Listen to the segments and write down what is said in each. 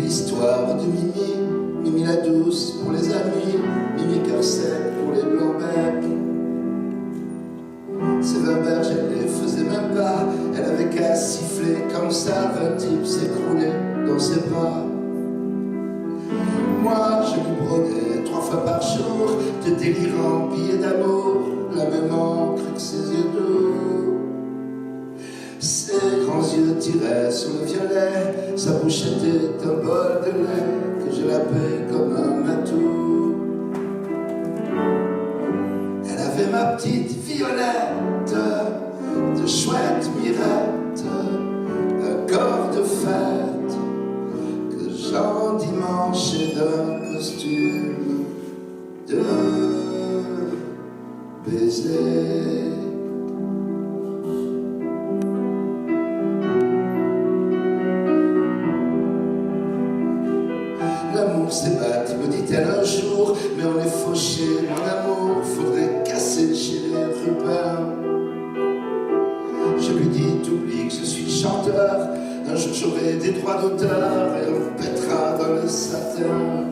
l'histoire de Mimi, Mimi la douce pour les amis, Mimi cœur sec pour les blancs becs. Ces 20 berges, elle les faisait même pas, elle avait qu'à siffler comme ça, 20 types s'écroulaient dans ses pas. Moi, je lui brodais 3 fois par jour de délirants billets d'amour, la même encre que ses yeux doux. Ses grands yeux tiraient sur le violet, sa bouche était un bol de lait que je lapais comme un matou. Elle avait ma petite Violette, de chouette mirette, un corps de fête que j'endimanchais d'un costume de baiser. L'amour c'est bâti, me dit-elle un jour, mais on est fauché, mon amour, faudrait casser chez les Rubens. Je lui dis, t'oublies que je suis chanteur, un jour j'aurai des droits d'auteur et on pètera dans le satin.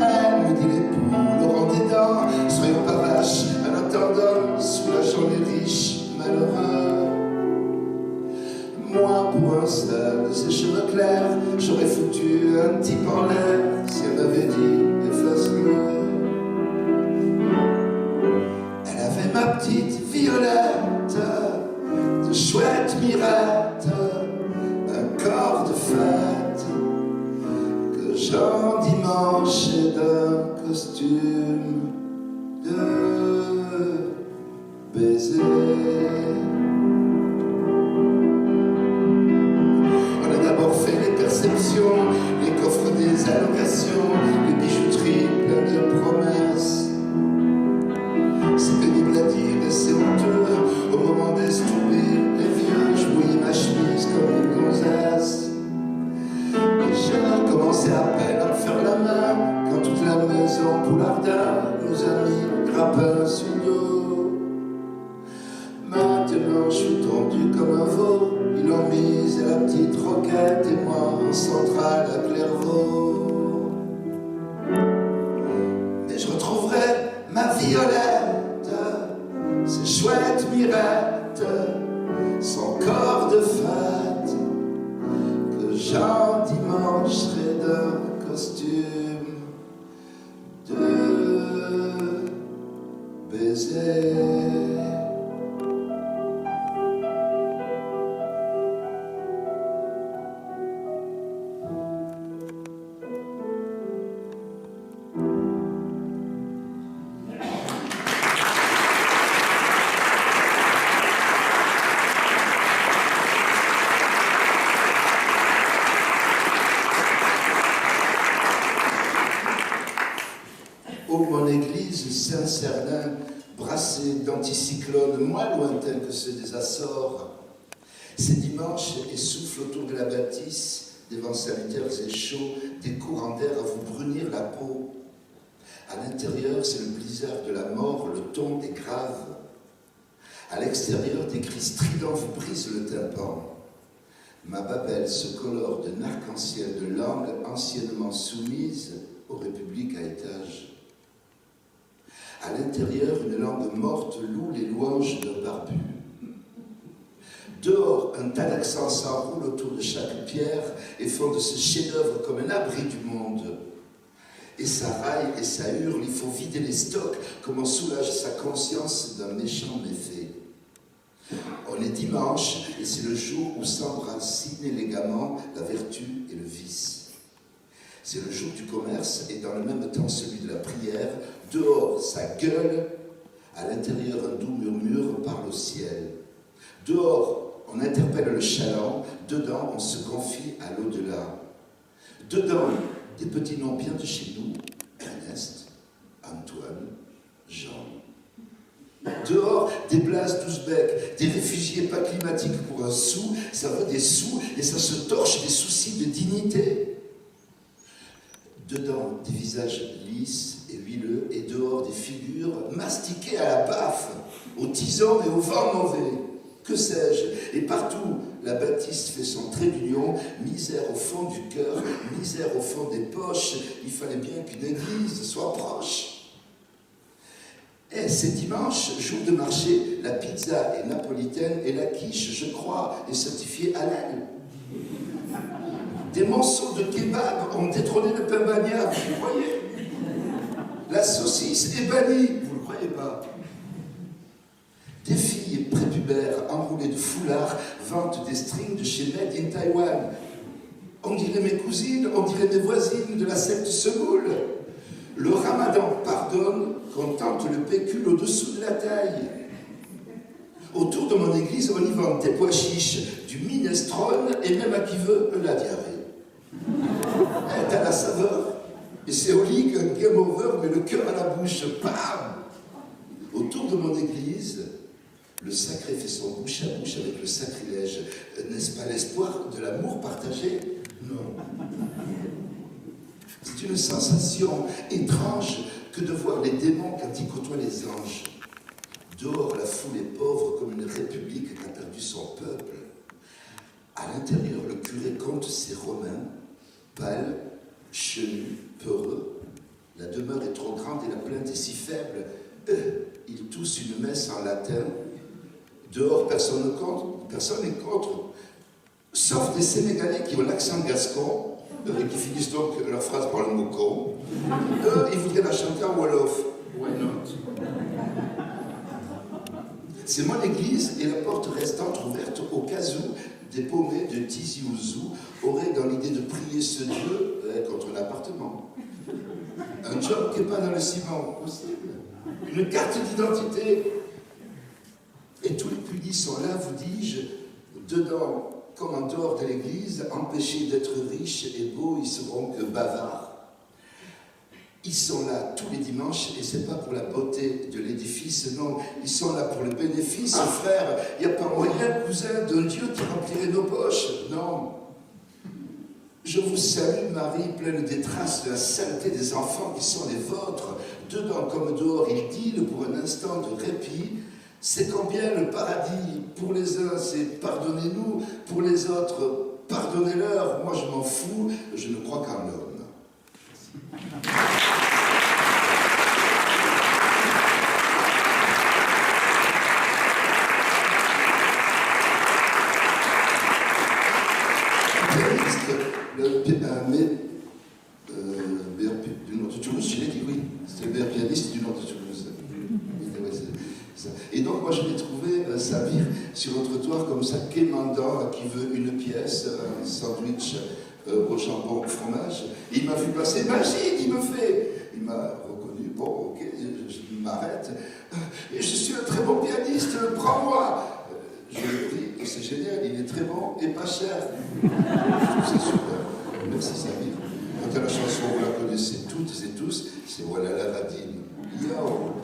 Elle me dit les poules auront des dents, soyons pas vaches en attendant, soulageons les riches malheureux. Moi, pour un seul de ses cheveux clairs, j'aurais foutu un type en l'air si elle m'avait dit efface-le. Elle avait ma petite Violette, de chouette mirette, un corps de fête que j'endimanchais d'un costume de baiser. Les coffres des allocations, les bijouteries pleines de promesses. C'est pénible à dire et c'est honteux. Au moment d'estouper les vieux, je mouillais ma chemise comme une gonzesse. Et j'ai commencé à peine à me faire la main quand toute la maison Poulardin nous a mis le grappin sur le dos. Maintenant je suis tendu comme un veau. Ils l'ont mise la petite roquette et moi en centrale à Clairvaux. Mais je retrouverai ma Violette, ses chouettes mirettes, son corps de fête que j'endimancherai d'un costume de baiser. Mon église Saint-Cernin, brassée d'anticyclones moins lointains que ceux des Açores. C'est dimanche et souffle autour de la bâtisse, des vents salutaires et chauds, des courants d'air à vous brunir la peau. À l'intérieur, c'est le blizzard de la mort, le ton est grave. À l'extérieur, des cris stridents vous brisent le tympan. Ma Babel se colore d'un arc-en-ciel de langues anciennement soumises aux républiques à étages. À l'intérieur, une langue morte loue les louanges d'un barbu. Dehors, un tas d'accents s'enroule autour de chaque pierre et font de ce chef-d'œuvre comme un abri du monde. Et ça raille et ça hurle, il faut vider les stocks comme on soulage sa conscience d'un méchant méfait. On est dimanche et c'est le jour où s'embrassent inélégamment la vertu et le vice. C'est le jour du commerce et dans le même temps celui de la prière. Dehors, ça gueule, à l'intérieur, un doux murmure parle au ciel. Dehors, on interpelle le chaland, dedans, on se confie à l'au-delà. Dedans, des petits noms bien de chez nous, Ernest, Antoine, Jean. Dehors, des blases d'Ouzbek, des réfugiés pas climatiques pour un sou, ça veut des sous et ça se torche des soucis de dignité. Dedans, des visages lisses et huileux, et dehors, des figures mastiquées à la baffe, au tison et au vent mauvais. Que sais-je? Et partout, la bâtisse fait son trait d'union, misère au fond du cœur, misère au fond des poches. Il fallait bien qu'une église soit proche. Et c'est dimanche, jour de marché, la pizza est napolitaine et la quiche, je crois, est certifiée halal. Des morceaux de kebab ont détrôné le pain bagnat, vous le croyez? La saucisse est bannie, vous le croyez pas? Des filles prépubères enroulées de foulards vantent des strings de chez Made in Taïwan. On dirait mes cousines, on dirait mes voisines de la secte semoule. Le ramadan pardonne qu'on tente le pécule au-dessous de la taille. Autour de mon église, on y vend des pois chiches, du minestrone et même à qui veut la diarrhée. T'as la saveur. Et c'est au lit qu'un game over met le cœur à la bouche. Bam! Autour de mon église, le sacré fait son bouche à bouche avec le sacrilège. N'est-ce pas l'espoir de l'amour partagé? Non. C'est une sensation étrange que de voir les démons quand ils côtoient les anges. Dehors, la foule est pauvre comme une république qui a perdu son peuple. À l'intérieur, le curé compte ses Romains, pâles, chenus, peureux. La demeure est trop grande et la plainte est si faible. Il tousse une messe en latin. Dehors, personne n'est contre, sauf des Sénégalais qui ont l'accent gascon, et qui finissent donc leur phrase par le mot con. Ils voudraient la chanter en Wolof. Why not? C'est mon église et la porte reste entrouverte au cas où des paumés de Tizi Ouzou auraient dans l'idée de prier ce Dieu contre l'appartement. Un job qui n'est pas dans le ciment, possible. Une carte d'identité. Et tous les punis sont là, vous dis-je, dedans comme en dehors de l'église, empêchés d'être riches et beaux, ils seront que bavards. Ils sont là tous les dimanches, et c'est pas pour la beauté de l'édifice, non, ils sont là pour le bénéfice, frère. Il n'y a pas moyen, cousin, d'un Dieu qui remplirait nos poches, non. Je vous salue, Marie, pleine des traces de la saleté des enfants qui sont les vôtres. Dedans comme dehors, ils dealent pour un instant de répit. C'est combien le paradis? Pour les uns, c'est pardonnez-nous, pour les autres, pardonnez-leur. Moi, je m'en fous, je ne crois qu'en l'homme. Du nord de Toulouse, je l'ai dit, oui. C'était le meilleur pianiste du nord de Toulouse. Et donc, moi, je l'ai trouvé s'habiller sur le trottoir comme ça, quémandant, qui veut une pièce, un sandwich au jambon, au fromage. Et il m'a vu passer, Magide, il me fait. Il m'a reconnu, bon, ok, je m'arrête. Et je suis un très bon pianiste, prends-moi. Je l'ai pris, c'est génial, il est très bon et pas cher. Je trouve ça super. Merci, Samir. Quant à la chanson, vous la connaissez toutes et tous, c'est Voilà la Radine. Yo!